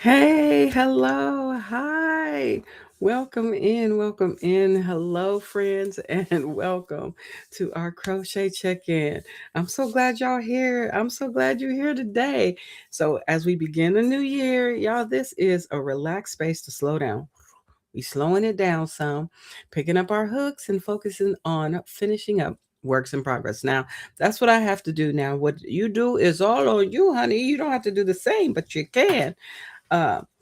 Hey, hello, hi. Welcome in. Hello, friends, and welcome to our Crochet Check-In. I'm so glad y'all here. I'm so glad you're here today. So, as we begin the new year, y'all, this is a relaxed space to slow down. We slowing it down some, picking up our hooks and focusing on finishing up works in progress. Now, that's what I have to do now. What you do is all on you, honey. You don't have to do the same, but you can.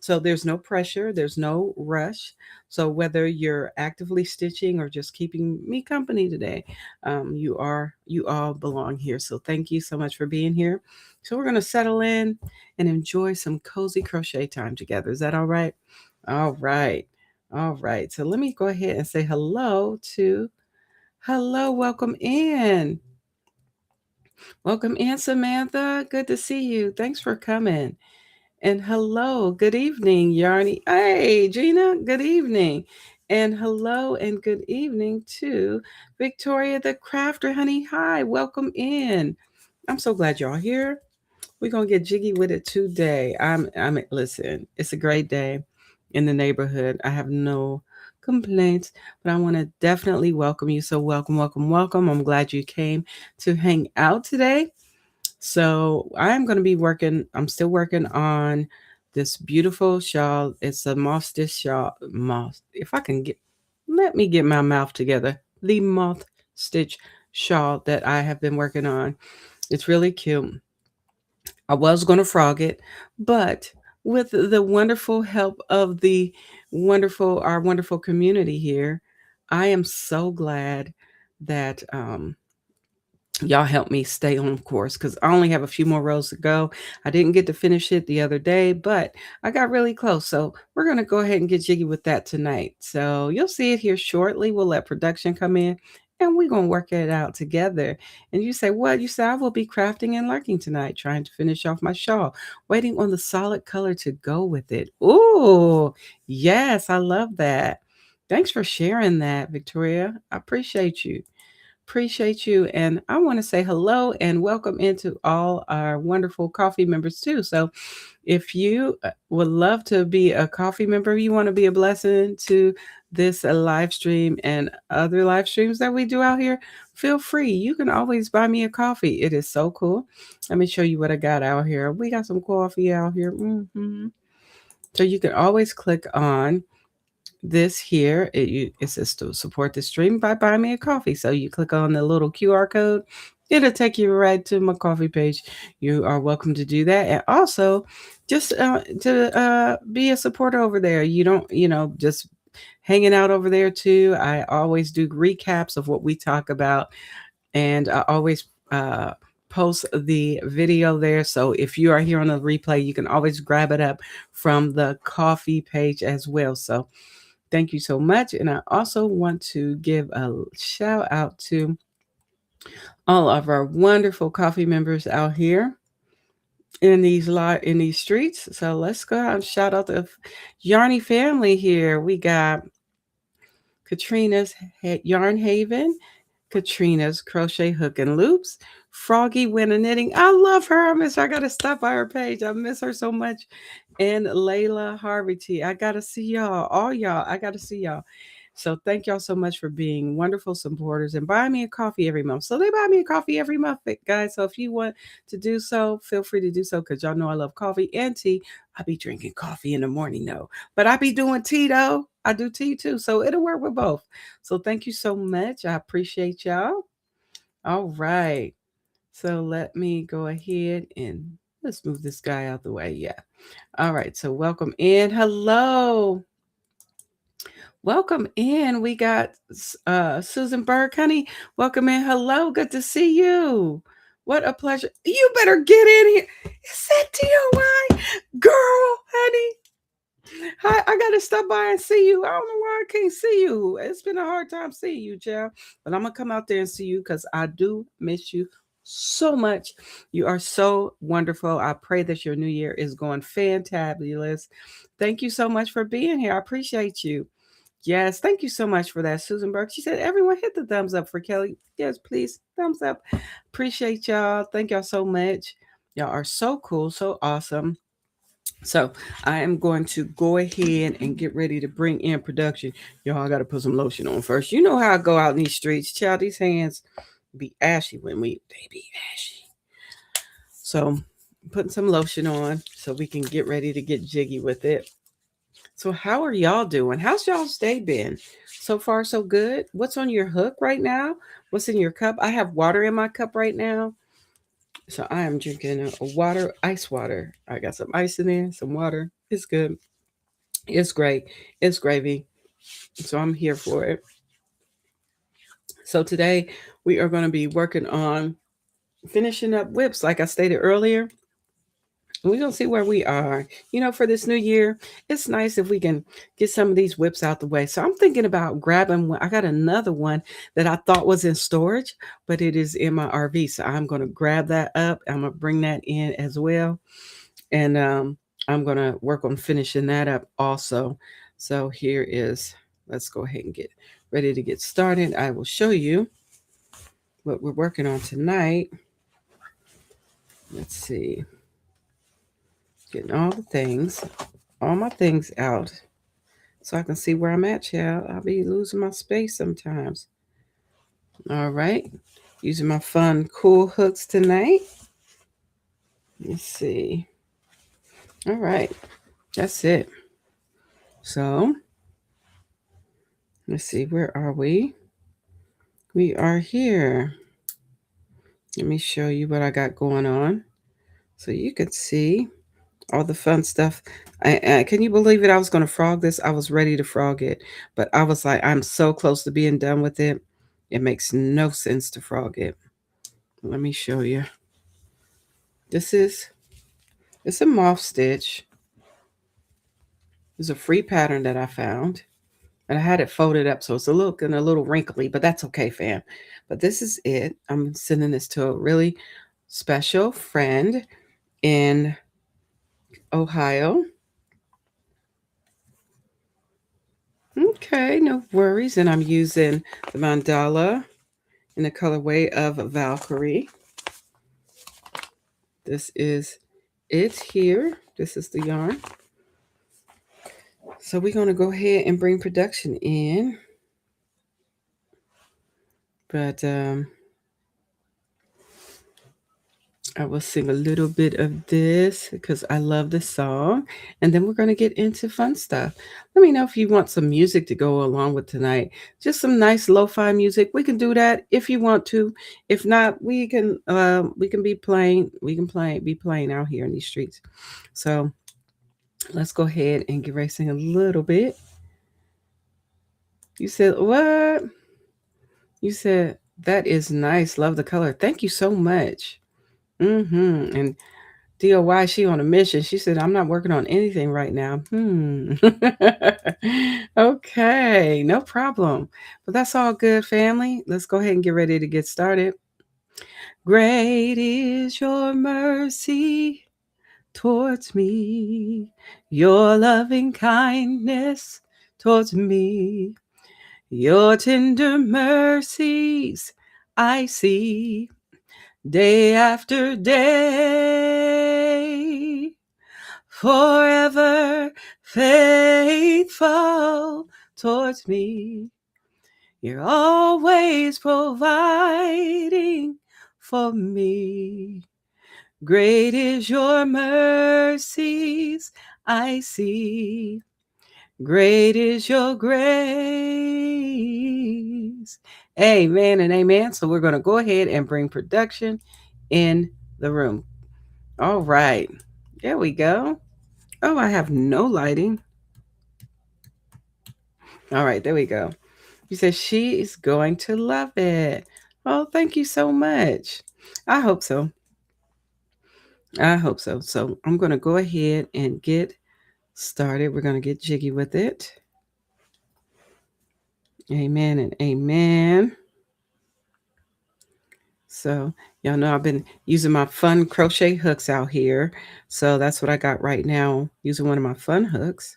So there's no pressure, there's no rush. So whether you're actively stitching or just keeping me company today, you all belong here. So thank you so much for being here. So we're gonna settle in and enjoy some cozy crochet time together. Is that all right? All right. All right. So let me go ahead and say hello, welcome in. Welcome in, Samantha. Good to see you. Thanks for coming. And hello, good evening, Yarny. Hey, Gina, good evening. And hello and good evening to Victoria the Crafter, honey. Hi, welcome in. I'm so glad y'all here. We're gonna get jiggy with it today. Listen, it's a great day in the neighborhood. I have no complaints, but I want to definitely welcome you. So welcome. I'm glad you came to hang out today. So I'm going to be working, I'm still working on this beautiful shawl. It's a moth stitch shawl. If I can let me get my mouth together. The moth stitch shawl that I have been working on. It's really cute. I was going to frog it, but with the wonderful help of our wonderful community here, I am so glad that, y'all help me stay on course because I only have a few more rows to go. I didn't get to finish it the other day, but I got really close. So we're going to go ahead and get jiggy with that tonight. So you'll see it here shortly. We'll let production come in and we're going to work it out together. And you say, what? You say, I will be crafting and lurking tonight, trying to finish off my shawl, waiting on the solid color to go with it. Ooh, yes, I love that. Thanks for sharing that, Victoria. I appreciate you. Appreciate you. And I want to say hello and welcome into all our wonderful coffee members too. So if you would love to be a coffee member, you want to be a blessing to this live stream and other live streams that we do out here, feel free. You can always buy me a coffee. It is so cool. Let me show you what I got out here. We got some coffee out here. So you can always click on this here, it says to support the stream by buy me a coffee. So you click on the little QR code, it'll take you right to my coffee page. You are welcome to do that. And also, just to be a supporter over there. You don't, just hanging out over there too. I always do recaps of what we talk about, and I always post the video there. So if you are here on the replay, you can always grab it up from the coffee page as well. So thank you so much. And I also want to give a shout out to all of our wonderful coffee members out here in these streets. So let's go out and shout out the Yarny family here. We got Katrina's Yarn Haven, Katrina's Crochet Hook and Loops, Froggy Winter Knitting. I love her. I miss her. I gotta stop by her page. I miss her so much. And Layla Harvey T. I gotta see y'all. All y'all. I gotta see y'all. So thank y'all so much for being wonderful supporters and buy me a coffee every month. So they buy me a coffee every month, guys. So if you want to do so, feel free to do so because y'all know I love coffee and tea. I be drinking coffee in the morning though, but I be doing tea though. I do tea too, so it'll work with both. So thank you so much. I appreciate y'all. All right. So let me go ahead and let's move this guy out the way. Yeah. All right. So welcome in. Hello. Welcome in. We got Susan Burke, honey. Welcome in. Hello. Good to see you. What a pleasure. You better get in here. Is that TOI? Girl, honey. Hi, I gotta stop by and see you. I don't know why I can't see you. It's been a hard time seeing you, child. But I'm gonna come out there and see you because I do miss you so much. You are so wonderful. I pray that your new year is going fantabulous. Thank you so much for being here. I appreciate you. Yes, thank you so much for that, Susan Burke. She said, everyone hit the thumbs up for Kelly. Yes, please. Thumbs up. Appreciate y'all. Thank y'all so much. Y'all are so cool, so awesome. So I am going to go ahead and get ready to bring in production. Y'all, I got to put some lotion on first. You know how I go out in these streets. Child, these hands be ashy they be ashy. So putting some lotion on so we can get ready to get jiggy with it. So how are y'all doing? How's y'all's day been? So far, so good. What's on your hook right now? What's in your cup? I have water in my cup right now. So I am drinking a water, ice water. I got some ice in there, some water. It's good. It's great. It's gravy. So I'm here for it. So today we are going to be working on finishing up whips, like I stated earlier. We're going to see where we are. For this new year, it's nice if we can get some of these whips out the way. So I'm thinking about grabbing one. I got another one that I thought was in storage, but it is in my RV. So I'm going to grab that up. I'm going to bring that in as well. And I'm going to work on finishing that up also. So here is, let's go ahead and get ready to get started. I will show you what we're working on tonight. Let's see. Getting all my things out so I can see where I'm at, child. I'll be losing my space sometimes. All right. Using my fun, cool hooks tonight. Let's see. All right. That's it. So, let's see. Where are we? We are here. Let me show you what I got going on so you can see all the fun stuff. Can you believe it? I was going to frog this. I was ready to frog it, but I was like, I'm so close to being done with it. It makes no sense to frog it. Let me show you. This is, it's a moth stitch. It's a free pattern that I found. And I had it folded up, so it's looking a little wrinkly, but that's okay, fam. But this is it. I'm sending this to a really special friend in Ohio. Okay, no worries. And I'm using the mandala in the colorway of Valkyrie. This is it here. This is the yarn. So we're going to go ahead and bring production in. But I will sing a little bit of this because I love the song. And then we're going to get into fun stuff. Let me know if you want some music to go along with tonight. Just some nice lo-fi music. We can do that if you want to. If not, we can be playing. We can be playing out here in these streets. So let's go ahead and get ready to sing a little bit. You said what? You said that is nice. Love the color. Thank you so much. And DOY, she on a mission. She said, I'm not working on anything right now. Okay, no problem. But that's all good, family. Let's go ahead and get ready to get started. Great is your mercy towards me, your loving kindness towards me, your tender mercies I see day after day, forever faithful towards me. You're always providing for me. Great is your mercies I see. Great is your grace. Amen and amen. So we're going to go ahead and bring production in the room. All right. There we go. Oh, I have no lighting. All right, there we go. You said she is going to love it. Oh, thank you so much. I hope so. I hope so. So I'm going to go ahead and get started. We're going to get jiggy with it. Amen and amen. So y'all know I've been using my fun crochet hooks out here. So that's what I got right now, using one of my fun hooks.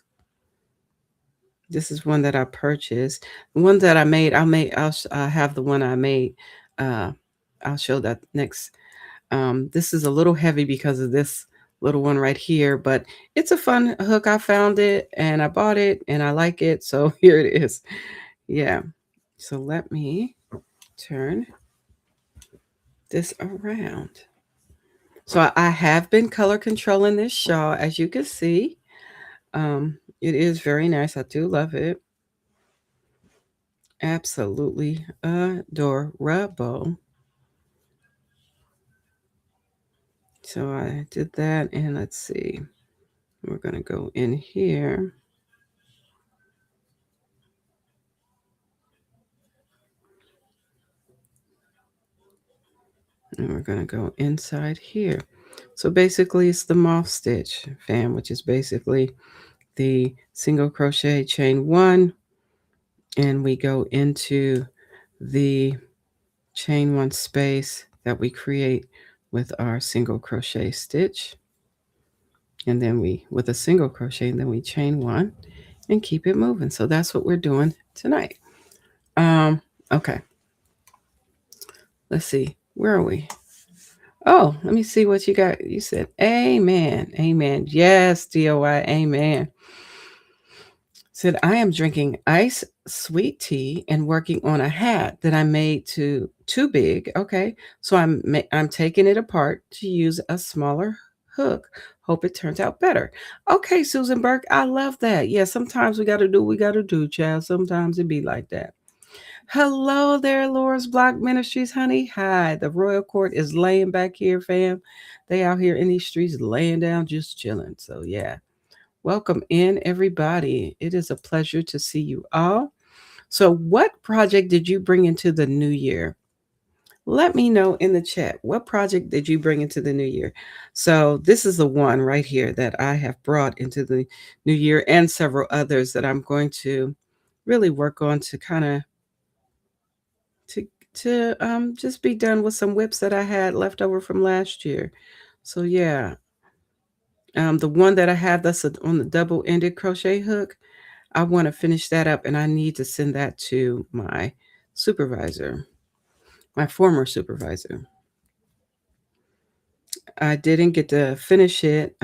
This is one that I purchased. The one that I made, I'll have the one I made. I'll show that next. This is a little heavy because of this little one right here, but it's a fun hook. I found it and I bought it and I like it. So here it is. Yeah. So let me turn this around. So I have been color controlling this shawl, as you can see. It is very nice. I do love it. Absolutely adorable. So I did that, and let's see. We're going to go in here. And we're going to go inside here. So basically it's the moth stitch, fam, which is basically the single crochet chain 1, and we go into the chain 1 space that we create with our single crochet stitch, and then we with a single crochet, and then we chain 1 and keep it moving. So that's what we're doing tonight. Okay, let's see, where are we? Oh, let me see what you got. You said amen. Amen. Yes, DOI. Amen. Said, I am drinking ice sweet tea and working on a hat that I made too big. Okay. So I'm taking it apart to use a smaller hook. Hope it turns out better. Okay, Susan Burke, I love that. Yeah, sometimes we got to do what we got to do, child. Sometimes it be like that. Hello there, Laura's Block Ministries, honey. Hi. The Royal Court is laying back here, fam. They out here in these streets laying down, just chilling. So, yeah. Welcome in, everybody. It is a pleasure to see you all. So, what project did you bring into the new year? Let me know in the chat. What project did you bring into the new year? So, this is the one right here that I have brought into the new year, and several others that I'm going to really work on to kind of to just be done with some whips that I had left over from last year. So yeah, the one that I have that's on the double-ended crochet hook, I want to finish that up, and I need to send that to my supervisor, my former supervisor. I didn't get to finish it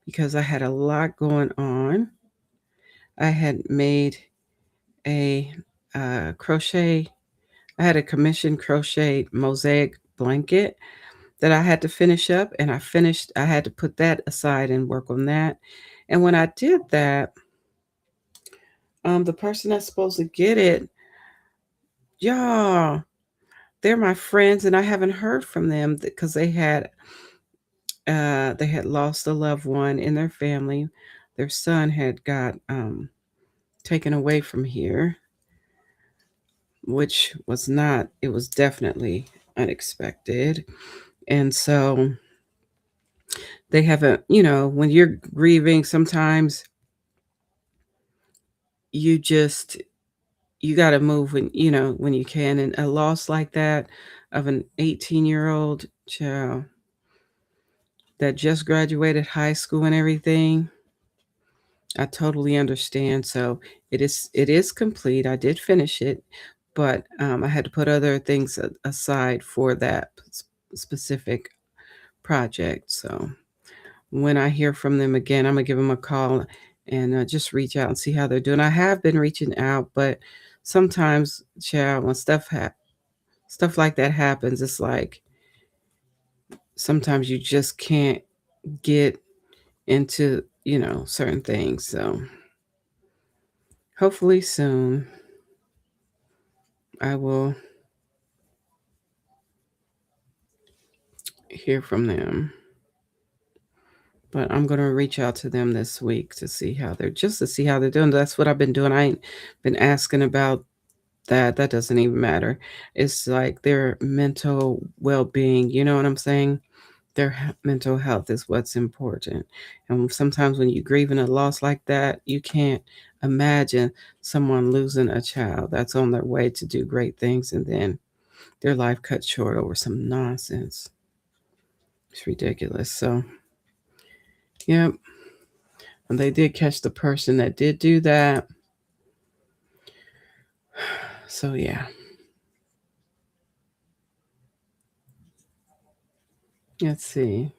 because I had a lot going on. I had made a crochet. I had a commissioned crochet mosaic blanket that I had to finish up, and I had to put that aside and work on that. And when I did that, the person that's supposed to get it, y'all, they're my friends, and I haven't heard from them because they had lost a loved one in their family. Their son had got taken away from here, which was not. It was definitely unexpected, and so they haven't. When you're grieving, sometimes you just you got to move when you can, and a loss like that of an 18-year-old child that just graduated high school and everything, I totally understand. So it is complete. I did finish it, but I had to put other things aside for that specific project. So when I hear from them again, I'm gonna give them a call and just reach out and see how they're doing. I have been reaching out, but sometimes, child, when stuff like that happens, it's like sometimes you just can't get into certain things. So hopefully soon I will hear from them. But I'm gonna reach out to them this week to see how they're doing. That's what I've been doing. I ain't been asking about that. That doesn't even matter. It's like their mental well-being. You know what I'm saying? Their mental health is what's important. And sometimes when you're grieving a loss like that, you can't imagine someone losing a child that's on their way to do great things, and then their life cut short over some nonsense. It's ridiculous. So, yeah. And they did catch the person that did do that. So, yeah. Let's see.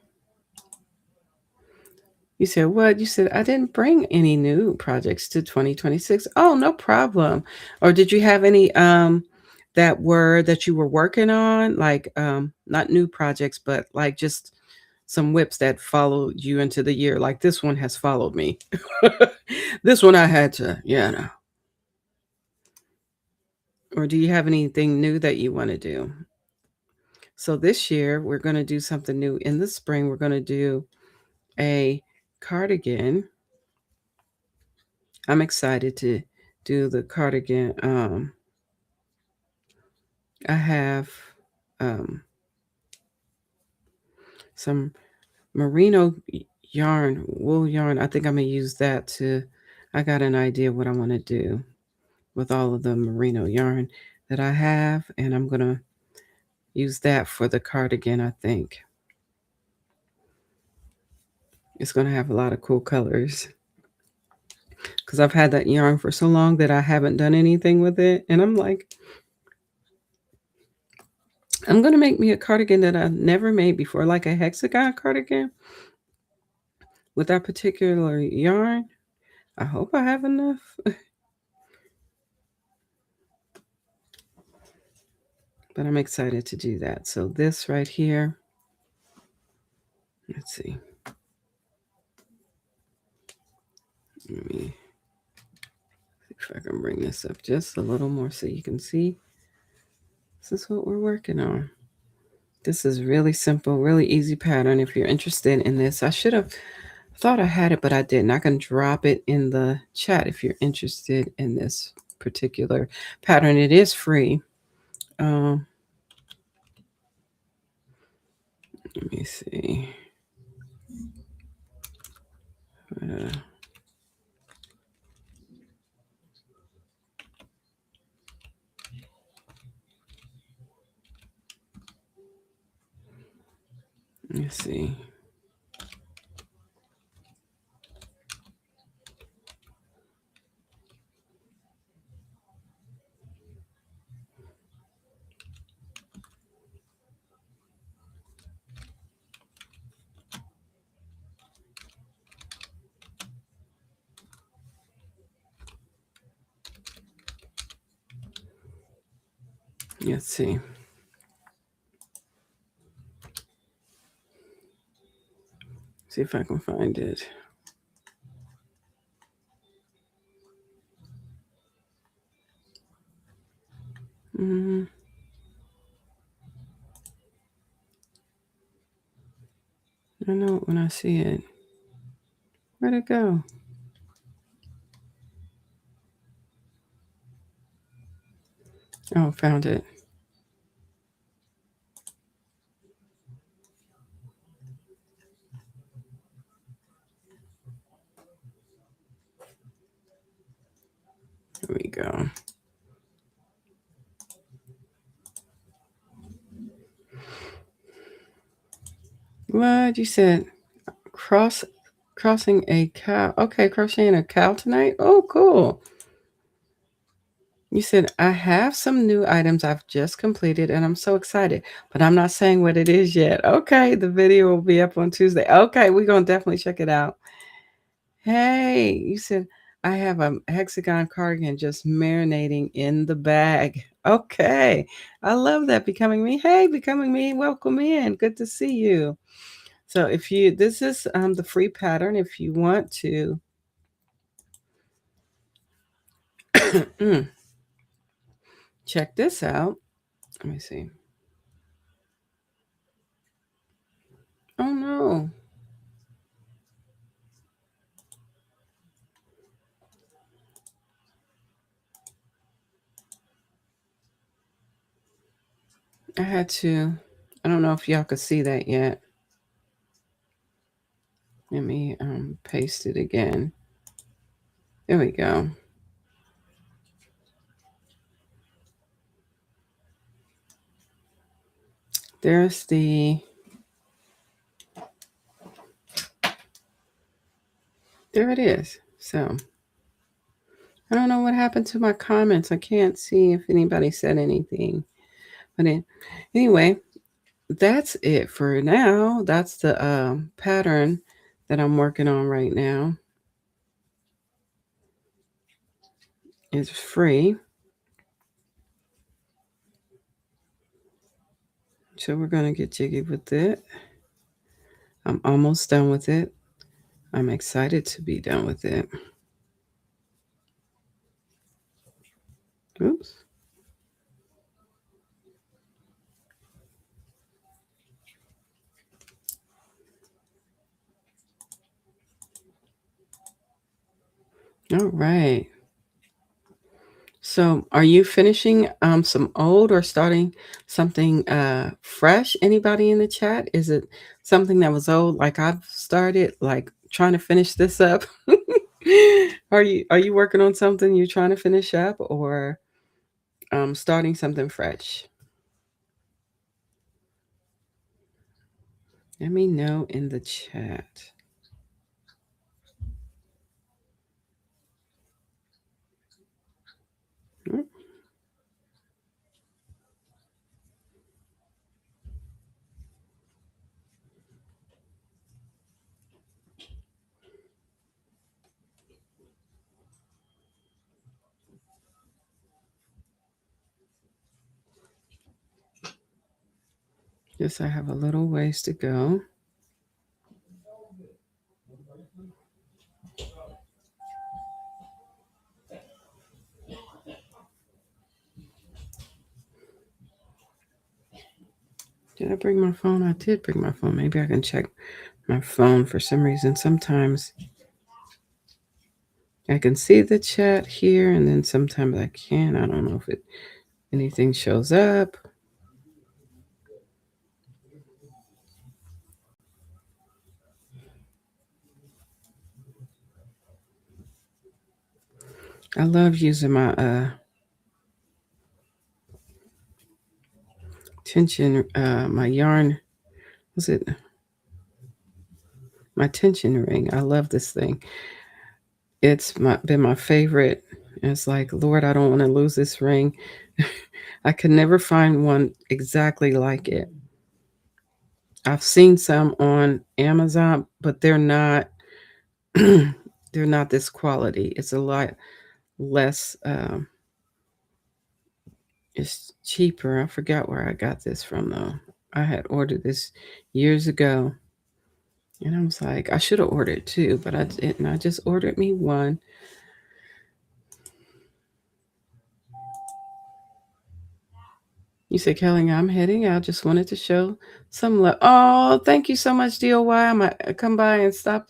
You said what? You said I didn't bring any new projects to 2026. Oh, no problem. Or did you have any that were that you were working on, like not new projects, but like just some whips that followed you into the year? Like this one has followed me. This one I had to, yeah. No. Or do you have anything new that you want to do? So this year we're going to do something new. In the spring, we're going to do a cardigan. I'm excited to do the cardigan. I have um, some merino yarn, wool yarn. I think I'm gonna use that to. I got an idea what I want to do with all of the merino yarn that I have, and I'm gonna use that for the cardigan. I think it's gonna have a lot of cool colors because I've had that yarn for so long that I haven't done anything with it, and I'm like, I'm gonna make me a cardigan that I've never made before, like a hexagon cardigan with that particular yarn. I hope I have enough, but I'm excited to do that. So this right here, let's see. Let me see if I can bring this up just a little more so you can see. This is what we're working on. This is really simple, really easy pattern. If you're interested in this, I should have thought I had it, but I didn't. I can drop it in the chat if you're interested in this particular pattern. It is free. Let me see. Uh, let me see. Let's see. See if I can find it. Mm, I know it when I see it. Where'd it go? Oh, found it. Here we go. What you said? Crossing a cow. Okay, crocheting a cow tonight. Oh, cool. You said I have some new items I've just completed and I'm so excited, but I'm not saying what it is yet. Okay, the video will be up on Tuesday. Okay, we're gonna definitely check it out. Hey, you said I have a hexagon cardigan just marinating in the bag. Okay. I love that. Becoming me. Hey, becoming me. Welcome in. Good to see you. So if you this is the free pattern if you want to check this out. Let me see. Oh no. I had to I don't know if y'all could see that yet. Let me paste it again. There we go. There's there it is. So I don't know what happened to my comments. I can't see if anybody said anything. But anyway, that's it for now. That's the pattern that I'm working on right now. It's free. So we're going to get jiggy with it. I'm almost done with it. I'm excited to be done with it. Oops. All right. So, are you finishing some old or starting something fresh? Anybody in the chat? Is it something that was old like I've started, like trying to finish this up? Are you working on something you're trying to finish up, or starting something fresh? Let me know in the chat. Mm. Yes, I have a little ways to go. Did I bring my phone? I did bring my phone. Maybe I can check my phone for some reason. Sometimes I can see the chat here, and then sometimes I can't. I don't know if anything shows up. I love using my tension, my yarn. Was it my tension ring? I love this thing. It's been my favorite. It's like, Lord, I don't want to lose this ring. I could never find one exactly like it. I've seen some on Amazon, but they're not they're not this quality. It's a lot less it's cheaper. I forgot where I got this from though. I had ordered this years ago. And I was like, I should have ordered two, but I didn't. I just ordered me one. You said, Kelly, I'm heading out. Just wanted to show some love. Oh, thank you so much, DOY. I might come by and stop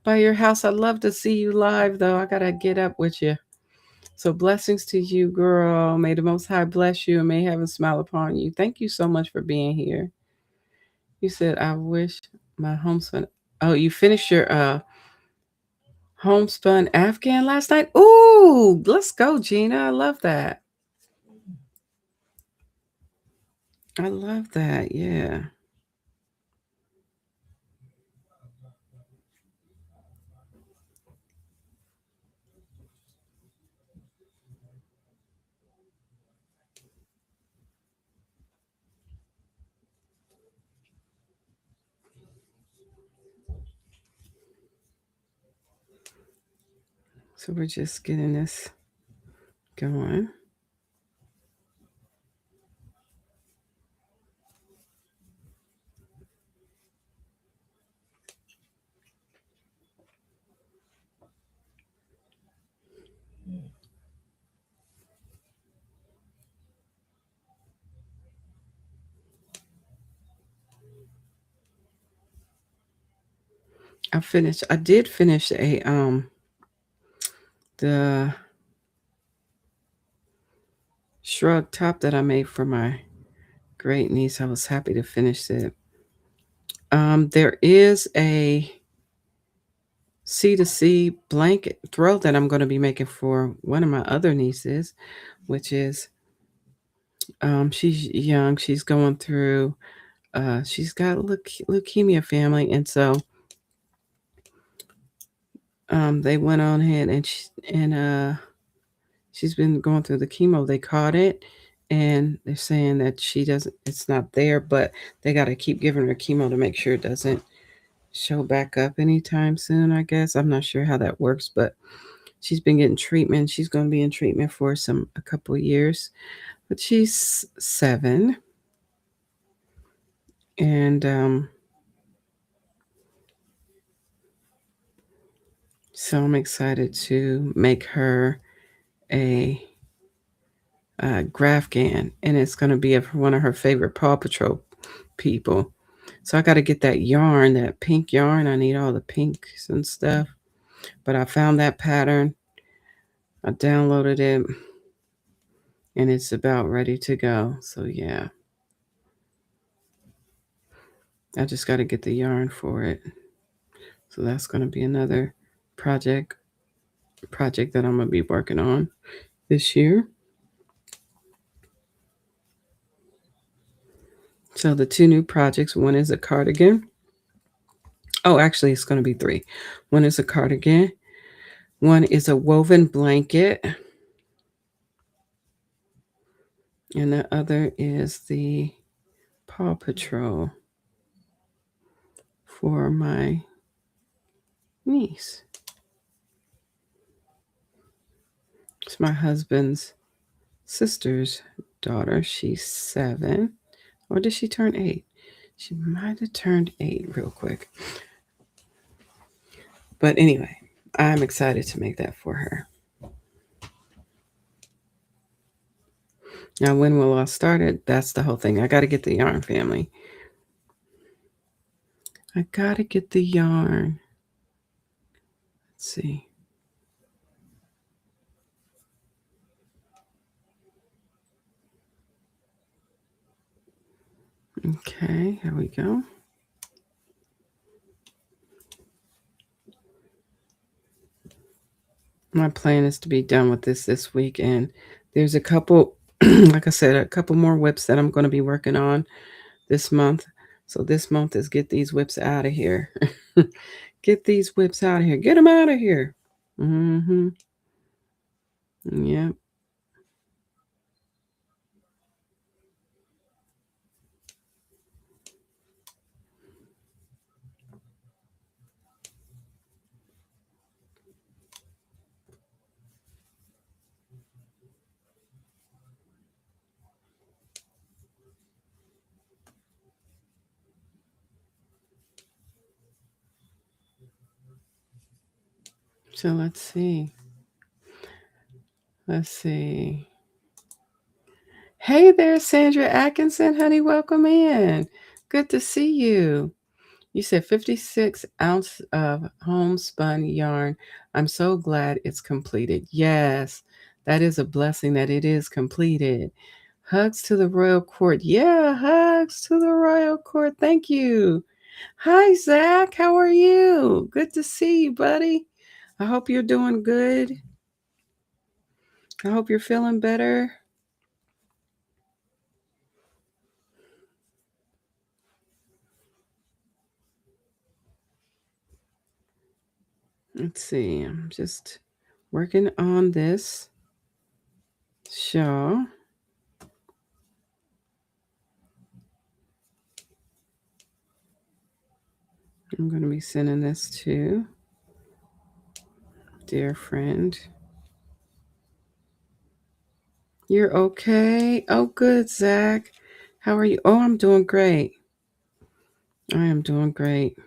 by your house. I'd love to see you live, though. I got to get up with you. So, blessings to you, girl. May the Most High bless you and may heaven smile upon you. Thank you so much for being here. You said, I wish my homespun. Oh, you finished your homespun Afghan last night? Ooh, let's go, Gina. I love that. I love that. Yeah. So we're just getting this going. I did finish the shrug top that I made for my great niece. I was happy to finish it. There is a C2C blanket throw that I'm going to be making for one of my other nieces, which is she's young. She's going through she's got leukemia family, and so they went on ahead and she's been going through the chemo. They caught it, and they're saying that it's not there, but they got to keep giving her chemo to make sure it doesn't show back up anytime soon, I guess. I'm not sure how that works, but she's been getting treatment. She's going to be in treatment for a couple of years, but she's 7. And so I'm excited to make her a Grafgan, and it's going to be one of her favorite Paw Patrol people. So I got to get that yarn, that pink yarn. I need all the pinks and stuff. But I found that pattern. I downloaded it, and it's about ready to go. So yeah, I just got to get the yarn for it. So that's going to be another project that I'm going to be working on this year. So the 2 new projects, one is a cardigan. Oh, actually, it's going to be 3. One is a cardigan. One is a woven blanket. And the other is the Paw Patrol for my niece. It's my husband's sister's daughter. She's 7. Or did she turn 8? She might have turned 8 real quick. But anyway, I'm excited to make that for her. Now, when will I start it? That's the whole thing. I got to get the yarn, family. I got to get the yarn. Let's see. Okay, here we go. My plan is to be done with this week, and there's a couple, like I said, a couple more whips that I'm going to be working on this month. So this month is get these whips out of here. Get these whips out of here. Get them out of here. Mm-hmm. Yep. So let's see. Let's see. Hey there, Sandra Atkinson, honey. Welcome in. Good to see you. You said 56 ounce of homespun yarn. I'm so glad it's completed. Yes, that is a blessing that it is completed. Hugs to the royal court. Yeah, hugs to the royal court. Thank you. Hi, Zach. How are you? Good to see you, buddy. I hope you're doing good. I hope you're feeling better. Let's see. I'm just working on this shawl. I'm going to be sending this to dear friend. You're okay? Oh, good, Zach. How are you? Oh, I'm doing great. I am doing great.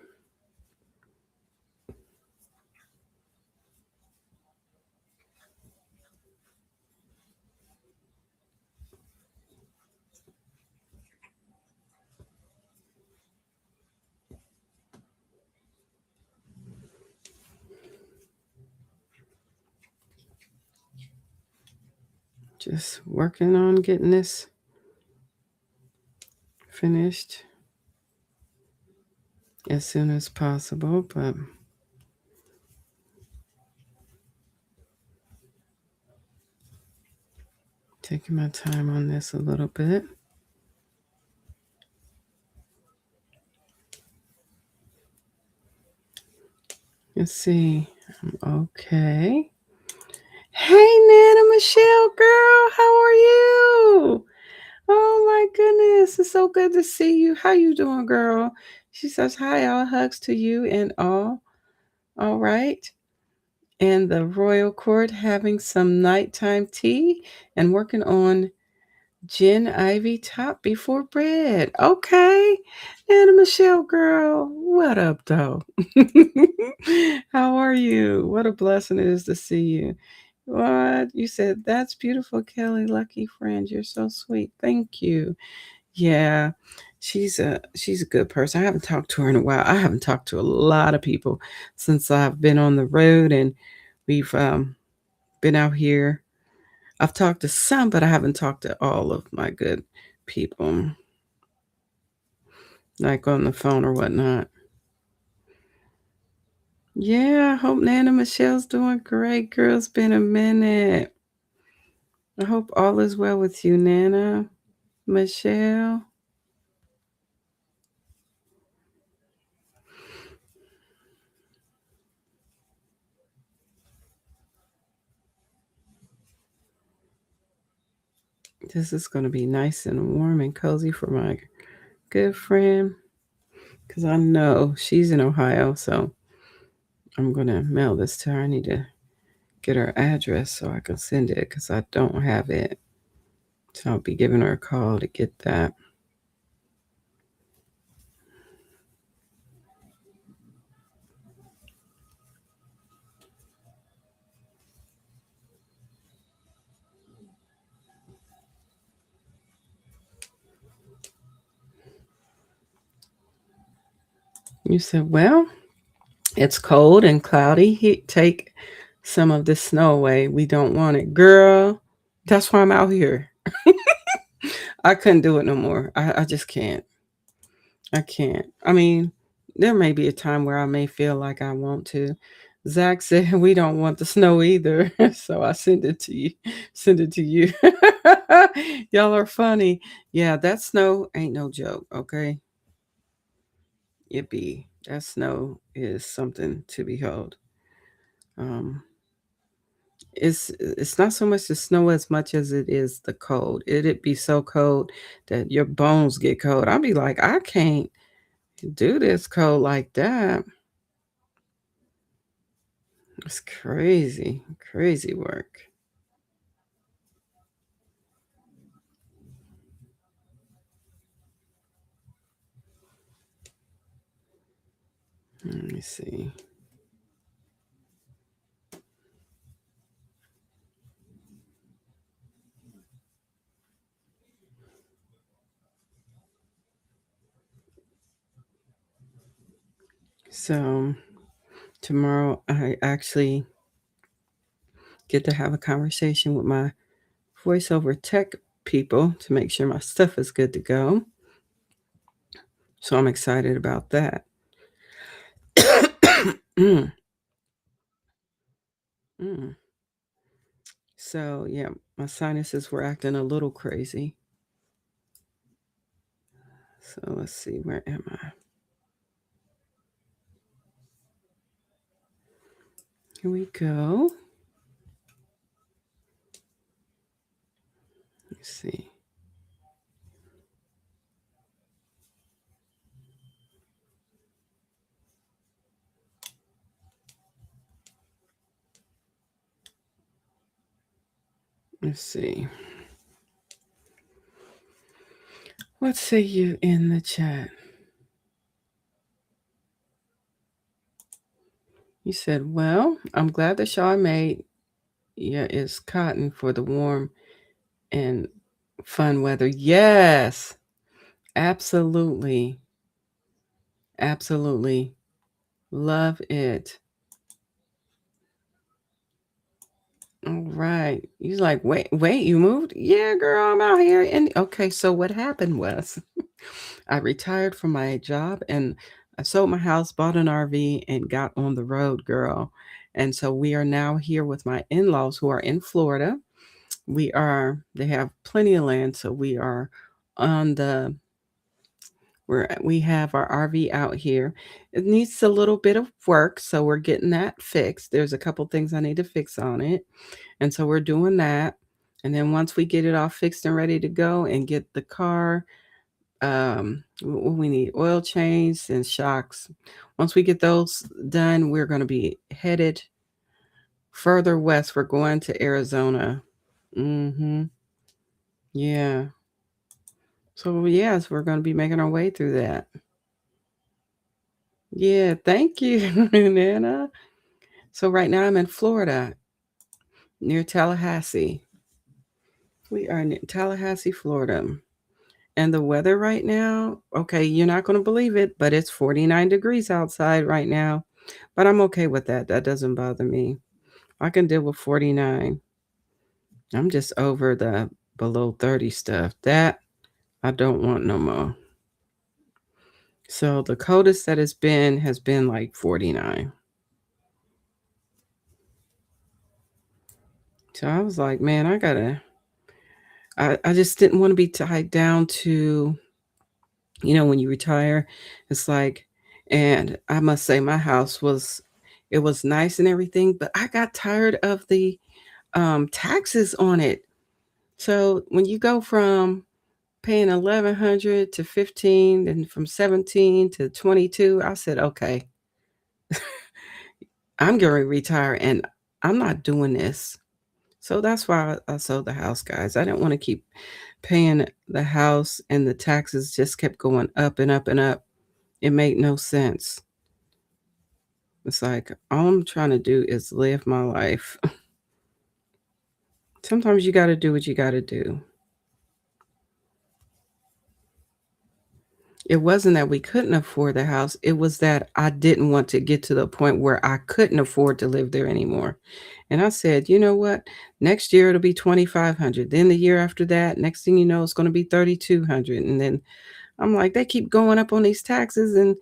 Just working on getting this finished as soon as possible, but taking my time on this a little bit. Let's see. Okay. Hey, Nana Michelle, girl, how are you? Oh my goodness, it's so good to see you. How you doing, girl? She says, hi, all hugs to you and all. All right. And the royal court having some nighttime tea and working on Gin Ivy top before bed. Okay. Anna Michelle, girl, what up, though? How are you? What a blessing it is to see you. What? You said, that's beautiful, Kelly. Lucky friend. You're so sweet. Thank you. Yeah. She's a good person. I haven't talked to her in a while. I haven't talked to a lot of people since I've been on the road and we've been out here. I've talked to some, but I haven't talked to all of my good people, like on the phone or whatnot. Yeah, I hope Nana Michelle's doing great. Girl, it's been a minute. I hope all is well with you, Nana Michelle. This is going to be nice and warm and cozy for my good friend because I know she's in Ohio, so I'm going to mail this to her. I need to get her address so I can send it because I don't have it. So I'll be giving her a call to get that. You said, well, it's cold and cloudy. Take some of the snow away. We don't want it. Girl, that's why I'm out here. I couldn't do it no more. I just can't. I can't. I mean, there may be a time where I may feel like I want to. Zach said we don't want the snow either. So I send it to you. Send it to you. Y'all are funny. Yeah, that snow ain't no joke, okay? It be. That snow is something to behold. Um, it's not so much the snow as much as it is the cold. It'd be so cold that your bones get cold. I'd be like, I can't do this cold like that. It's crazy, crazy work. Let me see. So tomorrow I actually get to have a conversation with my voiceover tech people to make sure my stuff is good to go. So I'm excited about that. Mm, mm. So yeah, my sinuses were acting a little crazy. So let's see, where am I? Here we go. Let's see. Let's see. What say you in the chat? You said, well, I'm glad the shawl made is cotton for the warm and fun weather. Yes, absolutely. Absolutely. Love it. All right. He's like, wait, you moved? Yeah, girl, I'm out here. And okay, so what happened was I retired from my job and I sold my house, bought an RV, and got on the road, girl. And so we are now here with my in laws who are in Florida. They have plenty of land. So we are on the we have our RV out here. It needs a little bit of work, so we're getting that fixed. There's a couple things I need to fix on it, and so we're doing that. And then once we get it all fixed and ready to go and get the car We need oil change and shocks. Once we get those done, we're going to be headed further west. We're going to Arizona. Mm-hmm. Yeah. So yes, we're going to be making our way through that. Yeah, thank you, Nana. So right now I'm in Florida, near Tallahassee. We are in Tallahassee, Florida. And the weather right now, okay, you're not going to believe it, but it's 49 degrees outside right now. But I'm okay with that. That doesn't bother me. I can deal with 49. I'm just over the below 30 stuff. That I don't want no more. So the coldest that it's been has been like 49. So I was like, man, I just didn't want to be tied down to, when you retire, it's like, and I must say my house it was nice and everything, but I got tired of the taxes on it. So when you go from paying 1,100 to 15, and from 17 to 22, I said, okay, I'm going to retire and I'm not doing this. So that's why I sold the house, guys. I didn't want to keep paying the house and the taxes just kept going up and up and up. It made no sense. It's like all I'm trying to do is live my life. Sometimes you got to do what you got to do. It wasn't that we couldn't afford the house. It was that I didn't want to get to the point where I couldn't afford to live there anymore. And I said, you know what? Next year it'll be 2,500. Then the year after that, next thing you know, it's going to be 3,200. And then I'm like, they keep going up on these taxes, and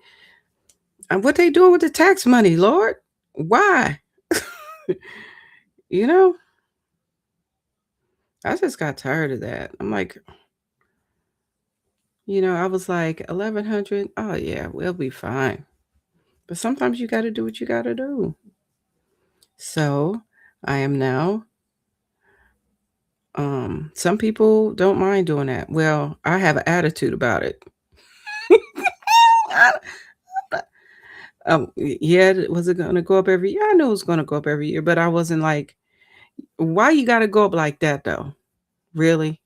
what they doing with the tax money, Lord? Why? you know, I just got tired of that. I'm like, I was like 1,100. Oh yeah, we'll be fine. But sometimes you got to do what you got to do. So I am now. Some people don't mind doing that. Well, I have an attitude about it. Yeah, was it going to go up every year? I knew it was going to go up every year, but I wasn't like, why you got to go up like that though? Really?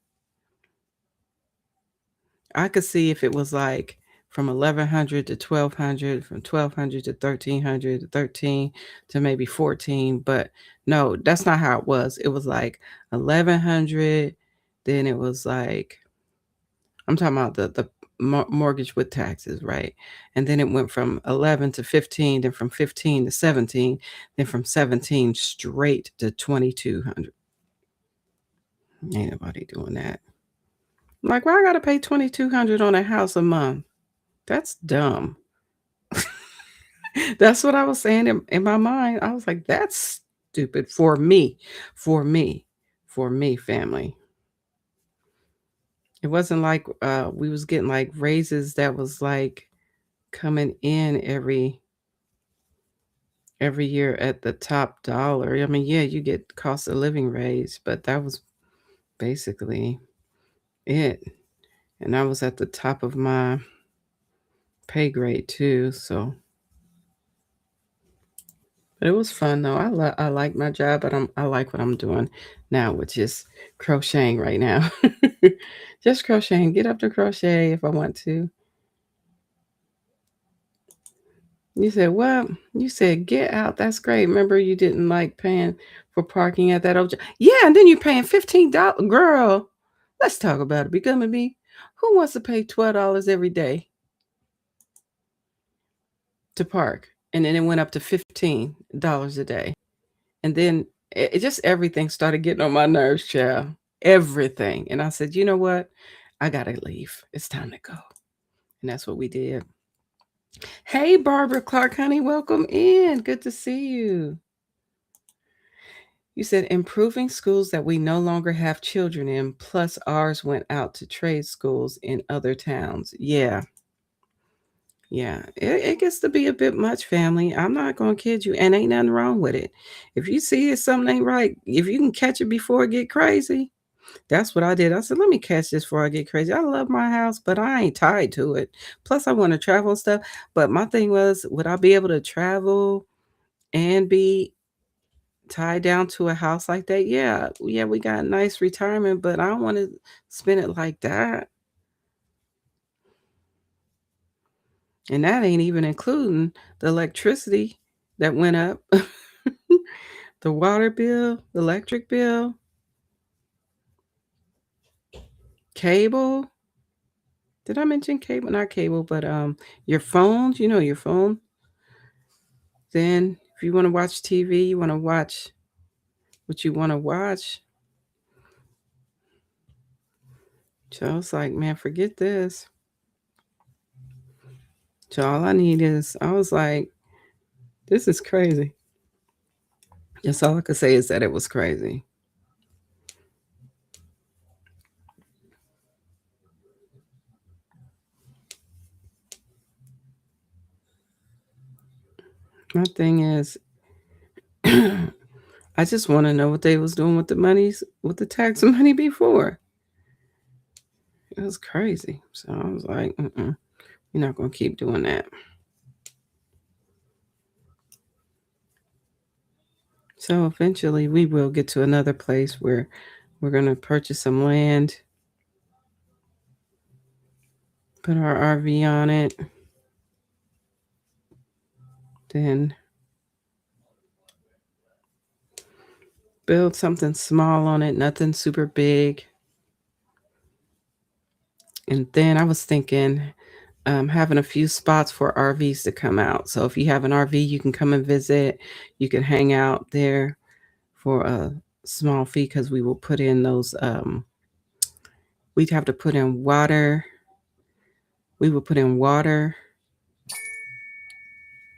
I could see if it was like from 1,100 to 1,200, from 1,200 to 1,300, to 13 to maybe 14. But no, that's not how it was. It was like 1,100. Then it was like, I'm talking about the mortgage with taxes, right? And then it went from 11 to 15, then from 15 to 17, then from 17 straight to 2,200. Ain't nobody doing that. Like, why I gotta pay 2,200 on a house a month? That's dumb. That's what I was saying in my mind. I was like, that's stupid for me, for me, for me, family. It wasn't like we was getting like raises that was like coming in every year at the top dollar. I mean, yeah, you get cost of living raise, but that was basically it. And I was at the top of my pay grade too, so but it was fun though. I like my job, but I like what I'm doing now, which is crocheting right now. Just crocheting. Get up to crochet if I want to. You said what? You said get out. That's great. Remember you didn't like paying for parking at that old job. Yeah, and then you're paying $15. Girl, let's talk about it. Becoming me. Who wants to pay $12 every day to park? And then it went up to $15 a day. And then it just everything started getting on my nerves, child. Everything. And I said, you know what? I gotta leave. It's time to go. And that's what we did. Hey, Barbara Clark, honey, welcome in. Good to see you. You said improving schools that we no longer have children in, plus ours went out to trade schools in other towns. Yeah. Yeah. It gets to be a bit much, family. I'm not going to kid you. And ain't nothing wrong with it. If you see it, something ain't right, if you can catch it before it get crazy, That's what I did. I said, "Let me catch this before I get crazy." I love my house, but I ain't tied to it. Plus, I wanna travel and stuff, but my thing was, would I be able to travel and be tied down to a house like that? Yeah. Yeah, we got nice retirement, but I don't wanna spend it like that, and that ain't even including the electricity that went up, the water bill, the electric bill, cable. Did I mention cable? Not cable, but, your phones, your phone. Then if you wanna watch TV, you wanna watch what you wanna watch. So I was like, "Man, forget this." So all I need is I was like, "This is crazy." That's all I could say is that it was crazy. My thing is, I just wanna know what they was doing with the tax money before. It was crazy. So I was like, "Mm-mm, you're not gonna keep doing that." So eventually, we will get to another place where we're gonna purchase some land, put our RV on it, then build something small on it, nothing super big. And then I was thinking, having a few spots for RVs to come out. So if you have an RV, you can come and visit. You can hang out there for a small fee because we will put in those. We'd have to put in water. We will put in water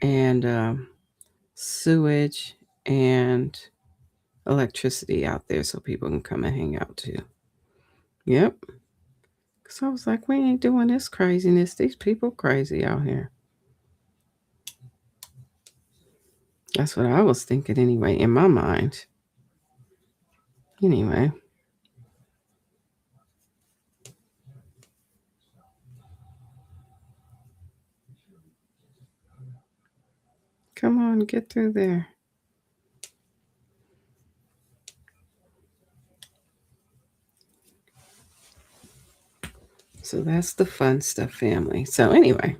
and sewage and electricity out there so people can come and hang out too. Yep. So I was like, we ain't doing this craziness. These people crazy out here. That's what I was thinking anyway, in my mind. Anyway, come on, get through there. So that's the fun stuff, family. So anyway,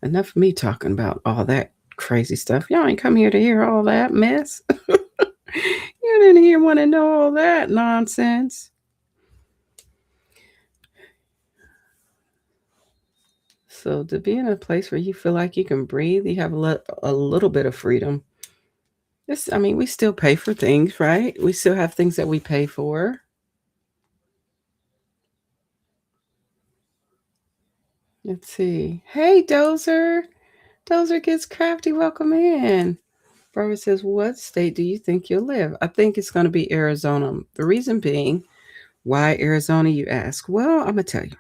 enough of me talking about all that crazy stuff. Y'all ain't come here to hear all that mess. You didn't hear want to know all that nonsense. So to be in a place where you feel like you can breathe, you have a little bit of freedom. I mean, we still pay for things, right? We still have things that we pay for. Let's see. Hey, Dozer. Dozer gets crafty. Welcome in. Barbara says, "What state do you think you'll live?" I think it's going to be Arizona. The reason being, why Arizona, you ask? Well, I'm going to tell you.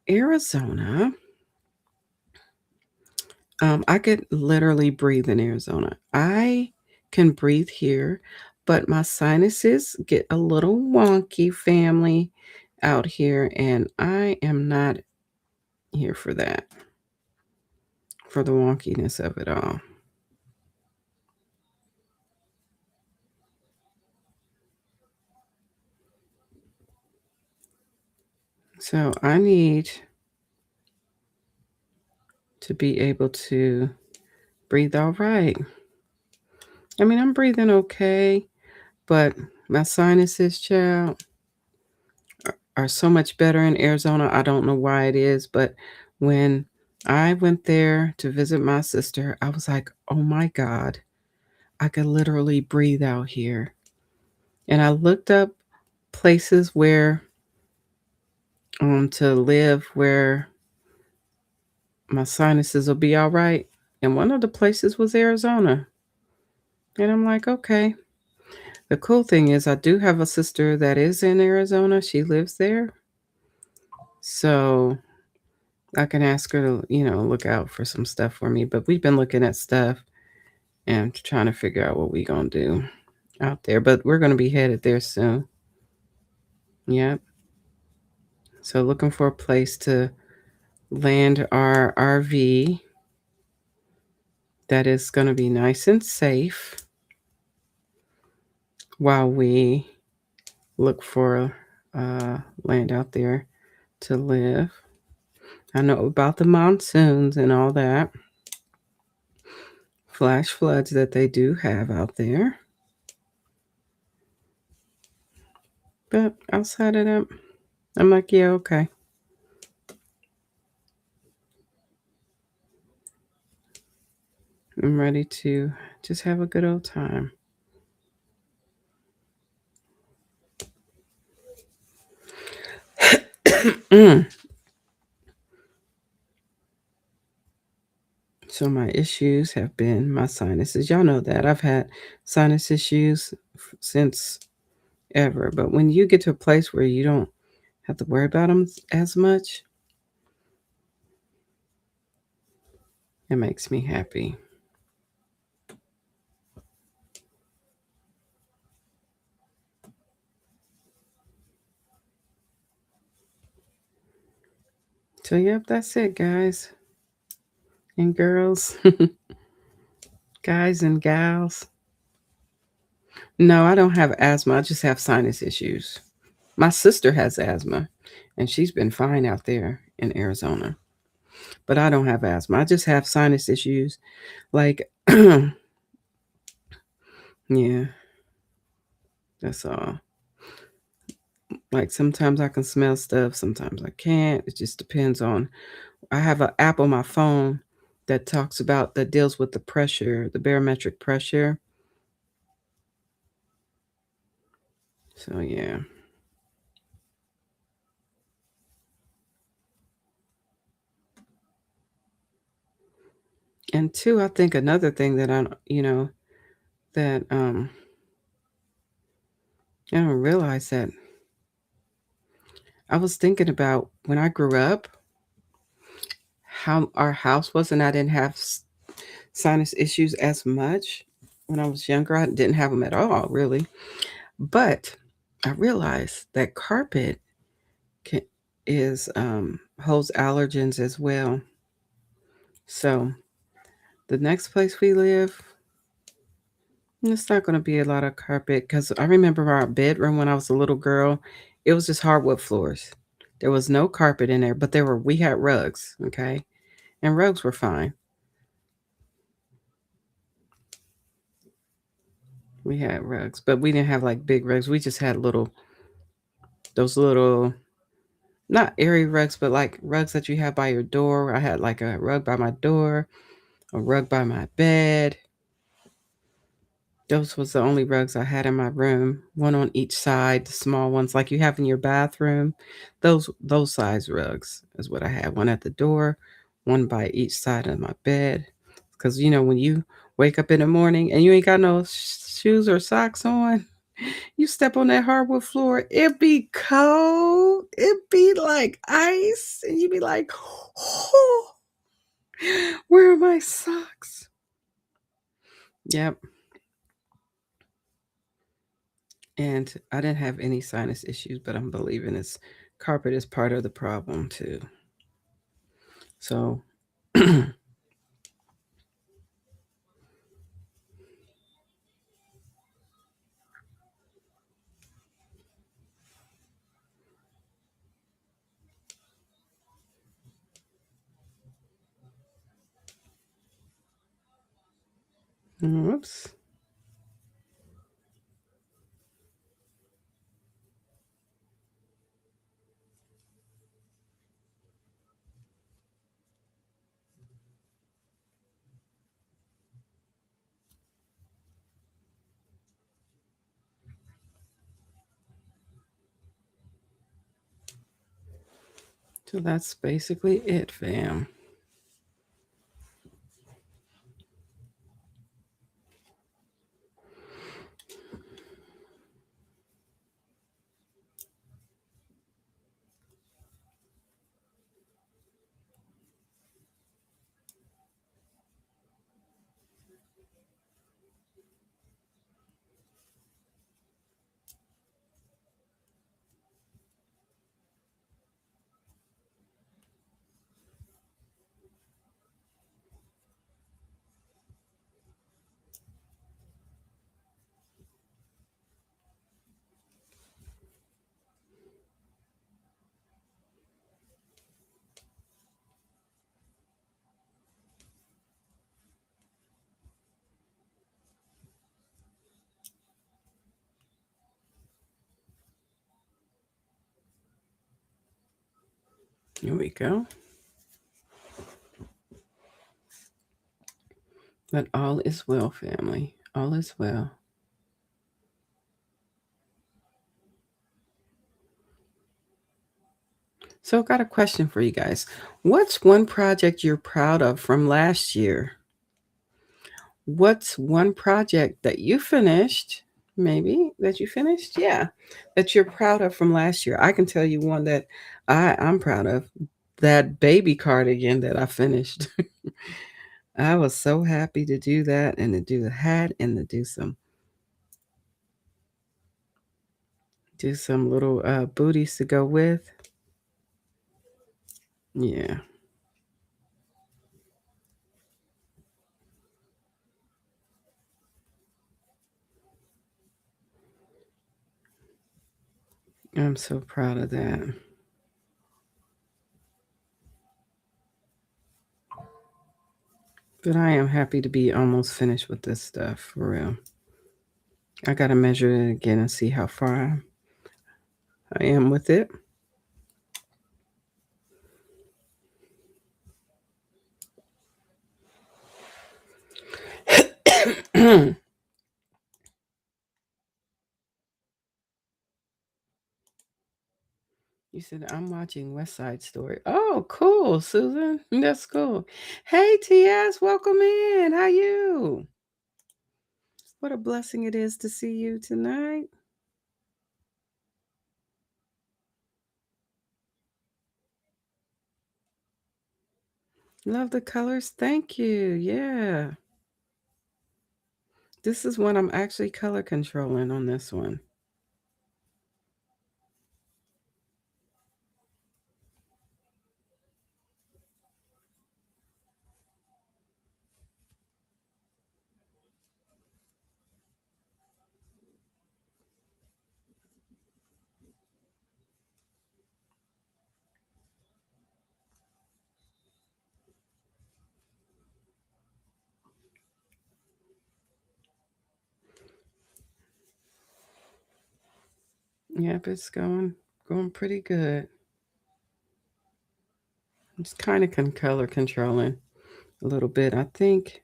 Arizona, I could literally breathe in Arizona. I can breathe here, but my sinuses get a little wonky, family, out here, and I am not here for that, for the wonkiness of it all. So I need to be able to breathe all right. I mean, I'm breathing okay, but my sinuses, child, are so much better in Arizona. I don't know why it is, but when I went there to visit my sister, I was like, oh my God, I could literally breathe out here. And I looked up places where to live where my sinuses will be all right. And one of the places was Arizona. And I'm like, okay. The cool thing is, I do have a sister that is in Arizona. She lives there. So I can ask her to, look out for some stuff for me. But we've been looking at stuff and trying to figure out what we going to do out there. But we're going to be headed there soon. Yep. So looking for a place to land our RV that is going to be nice and safe while we look for land out there to live. I know about the monsoons and all that, flash floods that they do have out there. But outside of that, I'm like, yeah, okay. I'm ready to just have a good old time. Mm. So my issues have been my sinuses. Y'all know that I've had sinus issues since ever. But when you get to a place where you don't have to worry about them as much, it makes me happy. So yep, that's it, guys and girls, guys and gals. No, I don't have asthma. I just have sinus issues. My sister has asthma, and she's been fine out there in Arizona. But I don't have asthma. I just have sinus issues. Like, yeah, that's all. Like sometimes I can smell stuff, sometimes I can't. It just depends on. I have an app on my phone that deals with the pressure, the barometric pressure. So yeah. And two, I think another thing that that I don't realize that I was thinking about when I grew up, how our house was, and I didn't have sinus issues as much when I was younger. I didn't have them at all, really. But I realized that carpet can, is holds allergens as well. So the next place we live, it's not going to be a lot of carpet because I remember our bedroom when I was a little girl. It was just hardwood floors. There was no carpet in there, but we had rugs, okay, and rugs were fine. We had rugs, but we didn't have like big rugs. We just had those little, not airy rugs, but like rugs that you have by your door. I had like a rug by my door, a rug by my bed. Those was the only rugs I had in my room, one on each side, the small ones like you have in your bathroom. Those size rugs is what I had. One at the door, one by each side of my bed. Cause when you wake up in the morning and you ain't got no shoes or socks on, you step on that hardwood floor, it be cold. It be like ice, and you be like, oh, where are my socks? Yep. And I didn't have any sinus issues, but I'm believing this carpet is part of the problem too. So, whoops. So that's basically it, fam. Here we go. But all is well, family. All is well. So, I've got a question for you guys. What's one project you're proud of from last year? What's one project that you finished? Maybe that you finished? Yeah. That you're proud of from last year. I can tell you one that I'm proud of. That baby cardigan that I finished. I was so happy to do that and to do the hat and to do some little booties to go with. Yeah, I'm so proud of that. But I am happy to be almost finished with this stuff for real. I gotta measure it again and see how far I am with it. You said I'm watching West Side Story. Oh, cool, Susan. That's cool. Hey, TS, welcome in. How you? What a blessing it is to see you tonight. Love the colors. Thank you. Yeah. This is one I'm actually color controlling on this one. Yep, it's going pretty good. It's kind of color controlling a little bit. I think,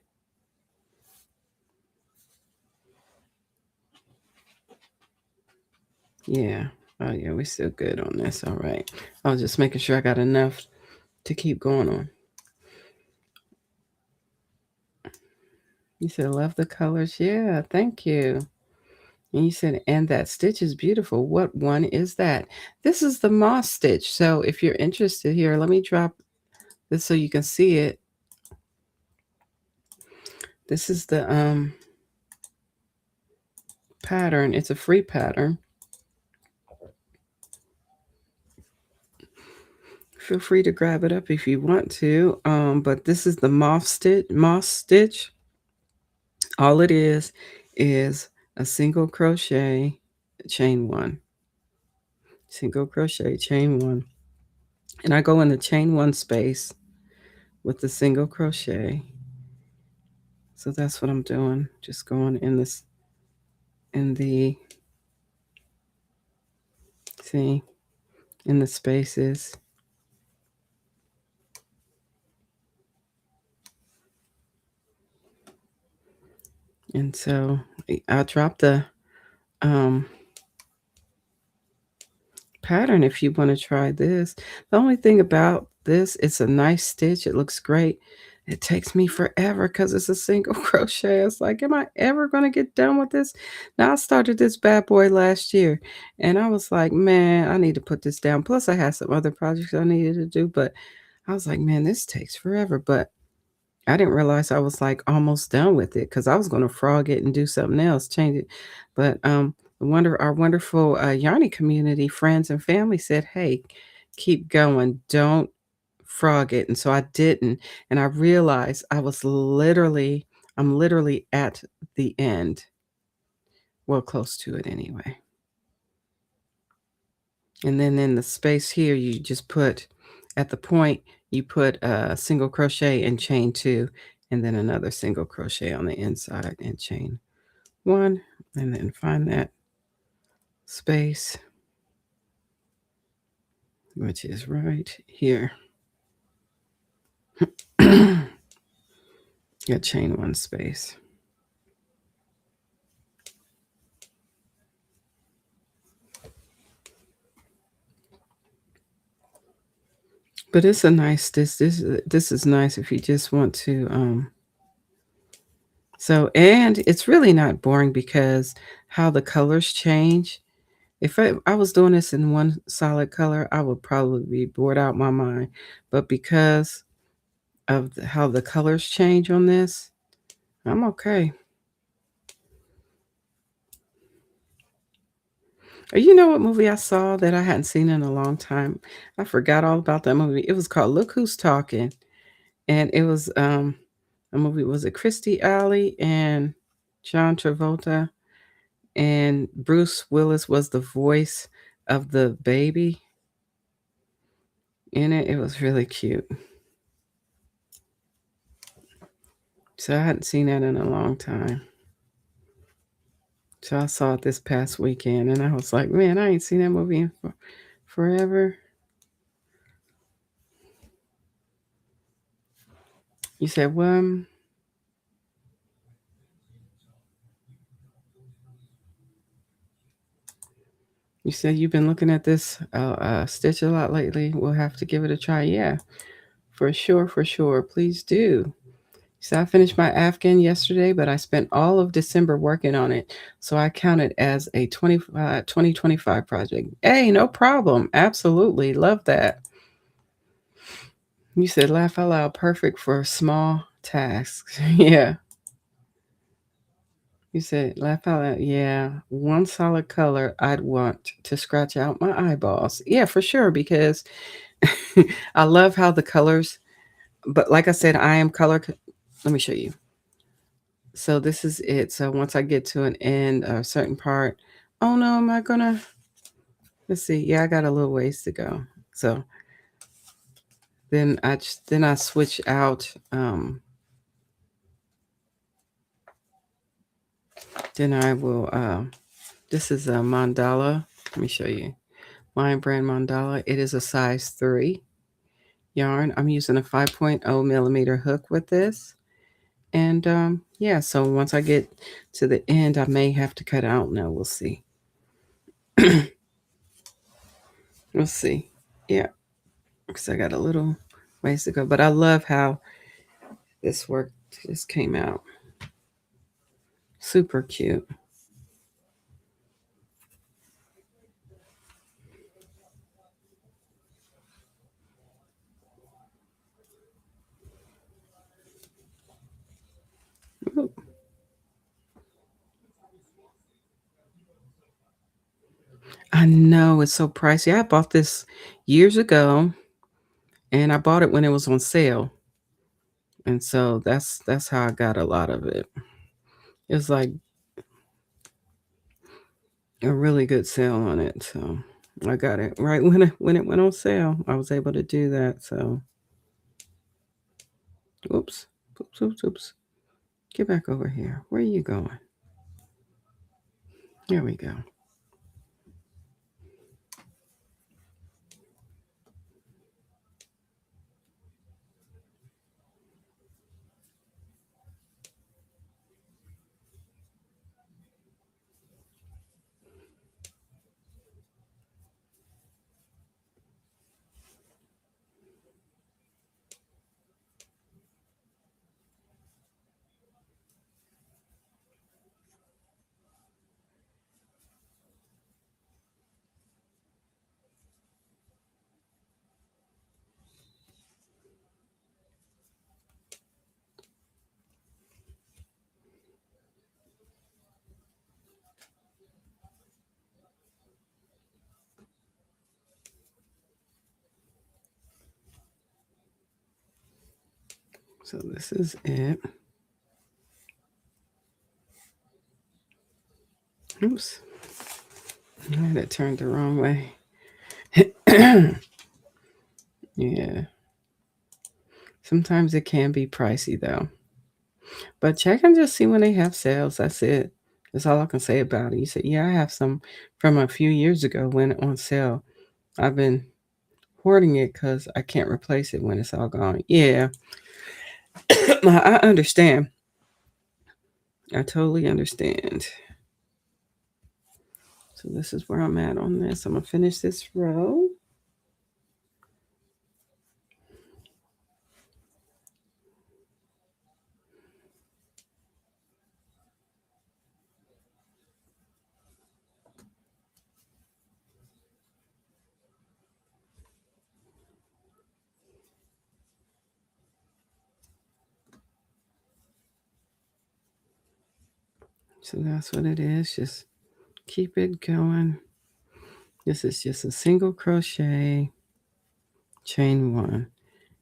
yeah. Oh yeah, we're still good on this. All right. I was just making sure I got enough to keep going on. You said love the colors. Yeah, thank you. And you said, and that stitch is beautiful. What one is that? This is the moss stitch. So if you're interested here, let me drop this so you can see it. This is the pattern. It's a free pattern. Feel free to grab it up if you want to. But this is the moss stitch. All it is a single crochet, chain one, single crochet, chain one. And I go in the chain one space with the single crochet. So that's what I'm doing. Just going in this, in the, see, in the spaces. And so I'll drop the um, pattern if you want to try this. The only thing about this, it's a nice stitch. It looks great. It takes me forever because it's a single crochet. It's like, am I ever going to get done with this? Now, I started this bad boy last year and I was like, man, I need to put this down. Plus, I had some other projects I needed to do, but I was like, man, this takes forever. But I didn't realize I was like almost done with it because I was going to frog it and do something else, change it. But our wonderful Yarny community, friends and family said, "Hey, keep going. Don't frog it." And so I didn't. And I realized I'm literally at the end. Well, close to it anyway. And then in the space here, you just put at the point, you put a single crochet and chain two, and then another single crochet on the inside and chain one, and then find that space which is right here. Yeah, chain one space. But it's a nice this is nice if you just want to so and it's really not boring because how the colors change. If I was doing this in one solid color, I would probably be bored out my mind. But because of how the colors change on this, I'm okay. You know what movie I saw that I hadn't seen in a long time? I forgot all about that movie. It was called Look Who's Talking. And it was a movie, was it Christy Alley and John Travolta? And Bruce Willis was the voice of the baby in it. It was really cute. So I hadn't seen that in a long time. So I saw it this past weekend and I was like, man, I ain't seen that movie in forever. You said, well, you said you've been looking at this stitch a lot lately. We'll have to give it a try. Yeah, for sure, for sure. Please do. So I finished my Afghan yesterday, but I spent all of December working on it. So I count it as a 2025 project. Hey, no problem. Absolutely. Love that. You said laugh out loud, perfect for small tasks. Yeah. You said laugh out loud. Yeah. One solid color I'd want to scratch out my eyeballs. Yeah, for sure. Because I love how the colors, but like I said, I am color. Let me show you. So this is it. So once I get to an end, a certain part, oh no, am I gonna, let's see. Yeah, I got a little ways to go. So then I switch out, then I will, this is a mandala. Let me show you. Lion Brand Mandala. It is a size 3 yarn. I'm using a 5.0 millimeter hook with this. And yeah, so once I get to the end, I may have to cut out. No, we'll see. We'll see. Yeah, because I got a little ways to go. But I love how this work just came out. Super cute. Ooh. I know it's so pricey. I bought this years ago and I bought it when it was on sale. And so that's how I got a lot of it. It's like a really good sale on it. So I got it right when it went on sale. I was able to do that. So oops. Oops, oops, oops. Get back over here. Where are you going? There we go. So this is it. Oops. I had it turned the wrong way. Yeah. Sometimes it can be pricey though. But check and just see when they have sales. That's it. That's all I can say about it. You said, yeah, I have some from a few years ago when on sale. I've been hoarding it because I can't replace it when it's all gone. Yeah, I understand. I totally understand. So this is where I'm at on this. I'm going to finish this row. So that's what it is. Just keep it going. This is just a single crochet, chain one,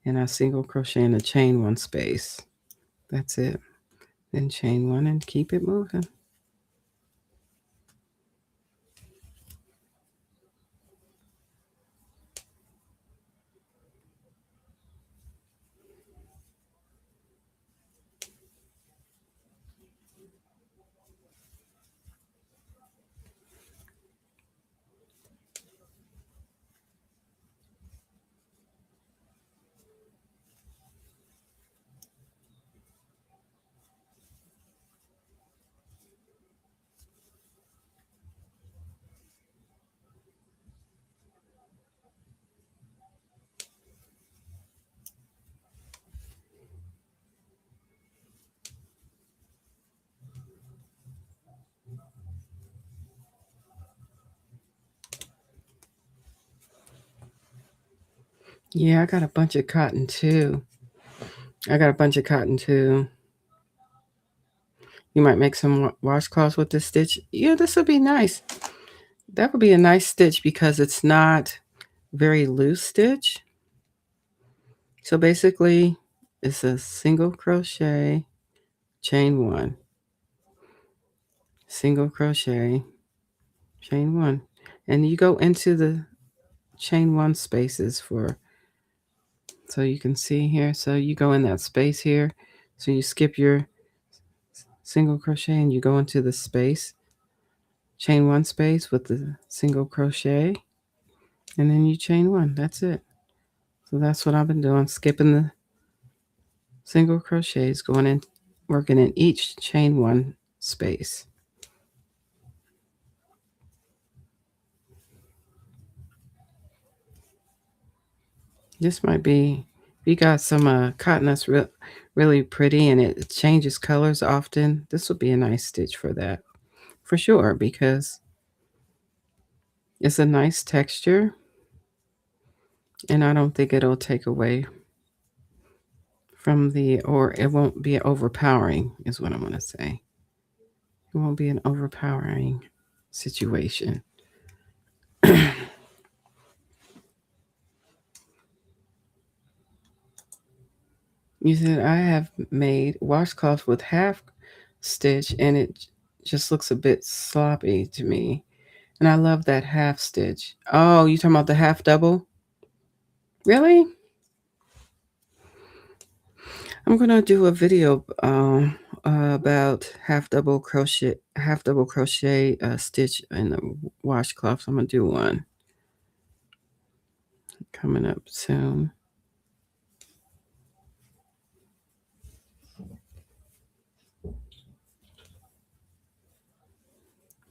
and I single crochet in the chain one space. That's it. Then chain one and keep it moving. Yeah, I got a bunch of cotton too. You might make some washcloths with this stitch. Yeah, this would be nice. That would be a nice stitch because it's not very loose stitch. So basically, it's a single crochet, chain one, single crochet, chain one. And you go into the chain one spaces so you can see here. So you go in that space here. So you skip your single crochet and you go into the space, chain one space with the single crochet, and then you chain one. That's it. So that's what I've been doing, skipping the single crochets, going in, working in each chain one space. This might be, if you got some cotton that's really pretty and it changes colors often, this would be a nice stitch for that, for sure, because it's a nice texture and I don't think it'll take away from or it won't be overpowering, is what I'm going to say. It won't be an overpowering situation. You said I have made washcloths with half stitch and it just looks a bit sloppy to me. And I love that half stitch. Oh, you talking about the half double? Really? I'm gonna do a video about half double crochet stitch in the washcloth. I'm gonna do one coming up soon.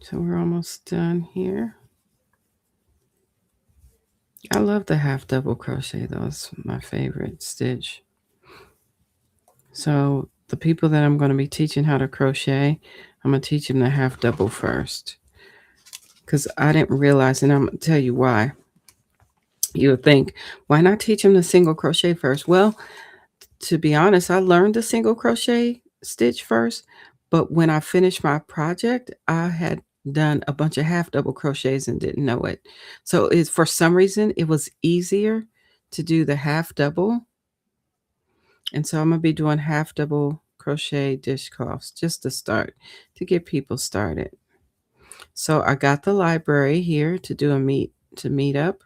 So we're almost done here. I love the half double crochet though. It's my favorite stitch. So the people that I'm going to be teaching how to crochet, I'm going to teach them the half double first. Because I didn't realize, and I'm going to tell you why. You would think, why not teach them the single crochet first? Well, to be honest, I learned the single crochet stitch first. But when I finished my project, I had done a bunch of half double crochets and didn't know it. So it's, for some reason, it was easier to do the half double. And so I'm going to be doing half double crochet dishcloths just to start, to get people started. So I got the library here to do a meet up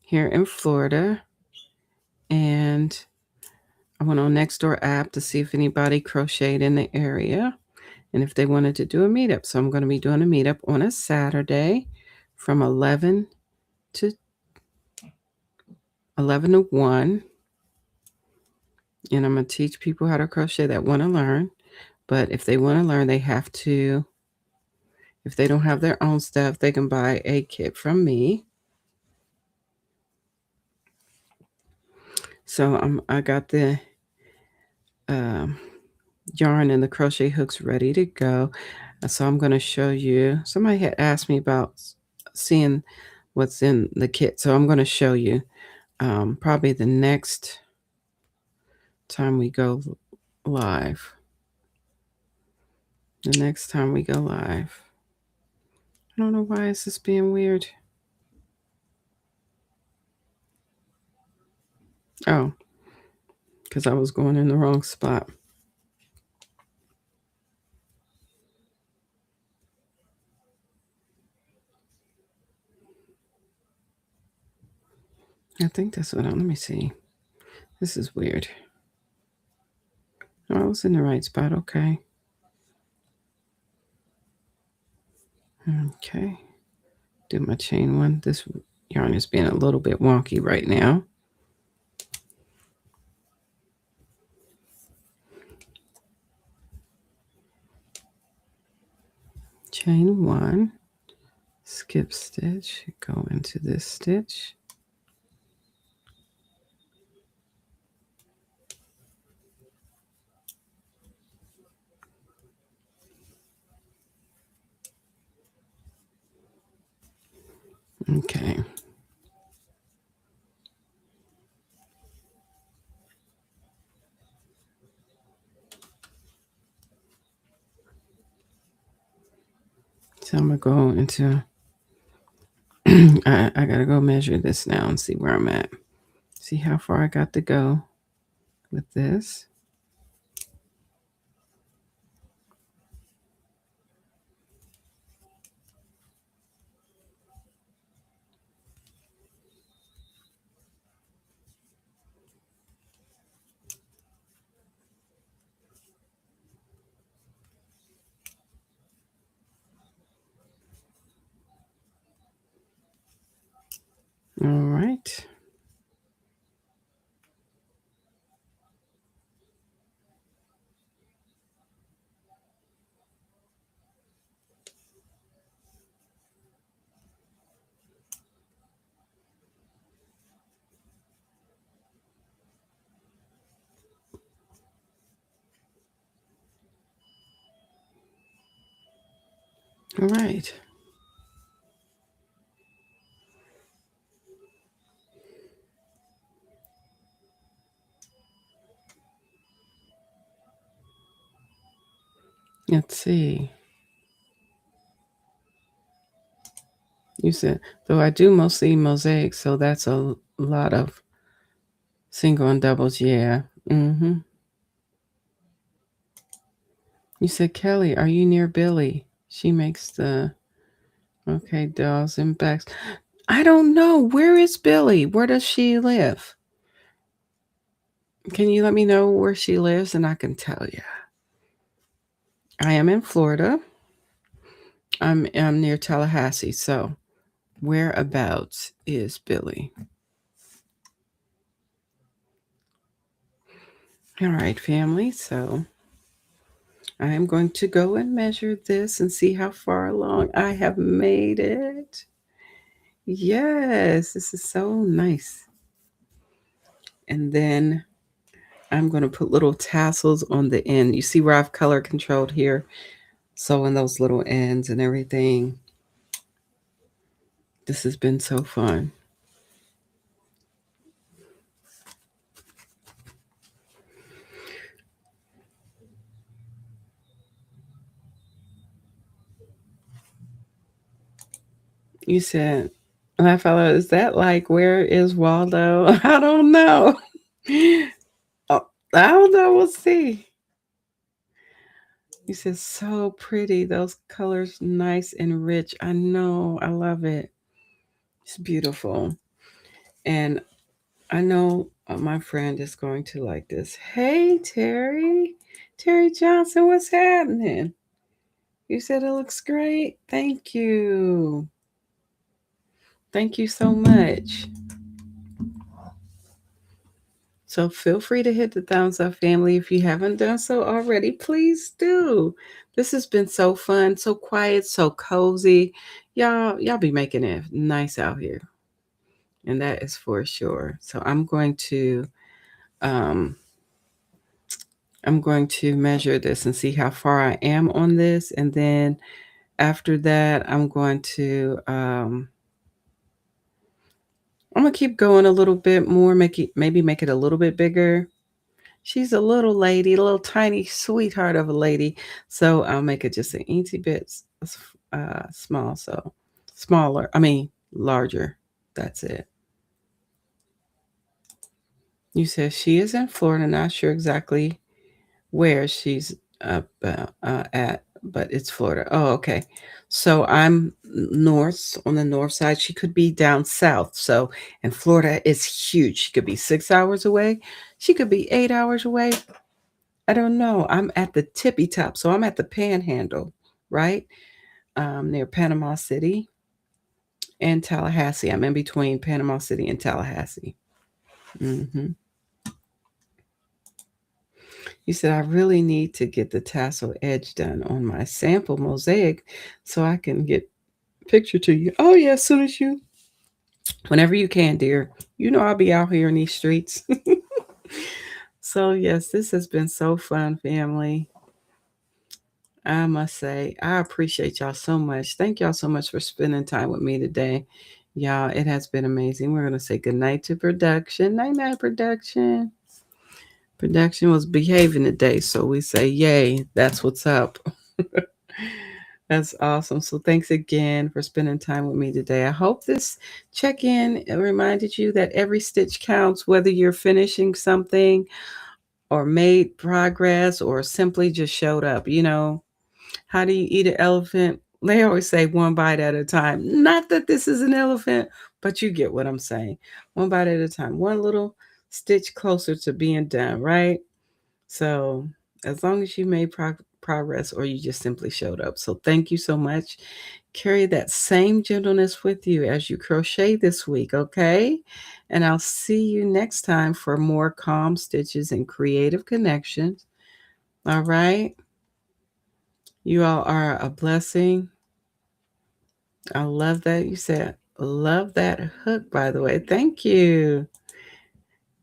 here in Florida. And I went on Nextdoor app to see if anybody crocheted in the area and if they wanted to do a meetup. So I'm going to be doing a meetup on a Saturday from 11 to 11 to 1. And I'm going to teach people how to crochet that want to learn. But if they want to learn, they have to, if they don't have their own stuff, they can buy a kit from me. So I got the yarn and the crochet hooks ready to go. So I'm going to show you. Somebody had asked me about seeing what's in the kit. So I'm going to show you probably the next time we go live. The next time we go live. I don't know why is this being weird. Oh, because I was going in the wrong spot. I think that's what let me see. This is weird. Oh, I was in the right spot. Okay. Okay. Do my chain one. This yarn is being a little bit wonky right now. Chain one, skip stitch, go into this stitch. Okay. So I'm going to go into, I got to go measure this now and see where I'm at. See how far I got to go with this. All right. All right. Let's see. You said, though I do mostly mosaics, so that's a lot of single and doubles. Yeah. Mm-hmm. You said, Kelly, are you near Billy? She makes the, okay, dolls and bags. I don't know. Where is Billy? Where does she live? Can you let me know where she lives and I can tell you? I am in Florida. I'm near Tallahassee. So whereabouts is Billy? All right, family. So I am going to go and measure this and see how far along I have made it. Yes, this is so nice. And then I'm going to put little tassels on the end. You see where I've color controlled here? Sewing those little ends and everything. This has been so fun. You said, my fellow, is that like, where is Waldo? I don't know. Oh, I don't know. We'll see. You said, so pretty. Those colors, nice and rich. I know. I love it. It's beautiful. And I know my friend is going to like this. Hey, Terry. Terry Johnson, what's happening? You said it looks great. Thank you. Thank you so much. So feel free to hit the thumbs up, family. If you haven't done so already, please do. This has been so fun, so quiet, so cozy. Y'all be making it nice out here. And that is for sure. So um I'm going to measure this and see how far I am on this. And then after that, I'm gonna keep going a little bit more, maybe make it a little bit bigger. She's a little lady, a little tiny sweetheart of a lady. So I'll make it just an eensy bit small. So smaller, I mean, larger. That's it. You said she is in Florida, not sure exactly where she's at, but it's Florida. Oh, okay. So I'm north on the north side. She could be down south. So, and Florida is huge. She could be 6 hours away. She could be 8 hours away. I don't know. I'm at the tippy top. So I'm at the panhandle, right? Near Panama City and Tallahassee. I'm in between Panama City and Tallahassee. hmm You said, I really need to get the tassel edge done on my sample mosaic so I can get picture to you. Oh, yeah, as soon as whenever you can, dear. You know I'll be out here in these streets. So, yes, this has been so fun, family. I must say, I appreciate y'all so much. Thank y'all so much for spending time with me today. Y'all, it has been amazing. We're going to say goodnight to production. Night, night, production. Production was behaving today, so we say, yay, that's what's up. That's awesome. So thanks again for spending time with me today. I hope this check-in reminded you that every stitch counts, whether you're finishing something or made progress or simply just showed up. How do you eat an elephant? They always say one bite at a time. Not that this is an elephant, but you get what I'm saying. One bite at a time, one little stitch closer to being done, right? So, as long as you made progress or you just simply showed up. So, thank you so much. Carry that same gentleness with you as you crochet this week, okay? And I'll see you next time for more calm stitches and creative connections. All right? You all are a blessing. I love that you said, love that hook, by the way. Thank you.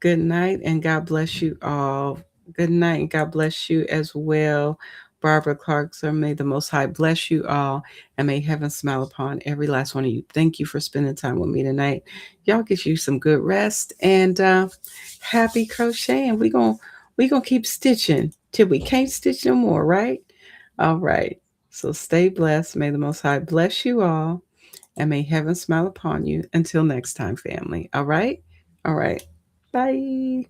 Good night and God bless you all. Good night and God bless you as well. Barbara Clarkson, may the Most High bless you all and may heaven smile upon every last one of you. Thank you for spending time with me tonight. Y'all get you some good rest and happy crocheting. We gonna keep stitching till we can't stitch no more, right? All right. So stay blessed. May the Most High bless you all and may heaven smile upon you. Until next time, family. All right? All right. Bye.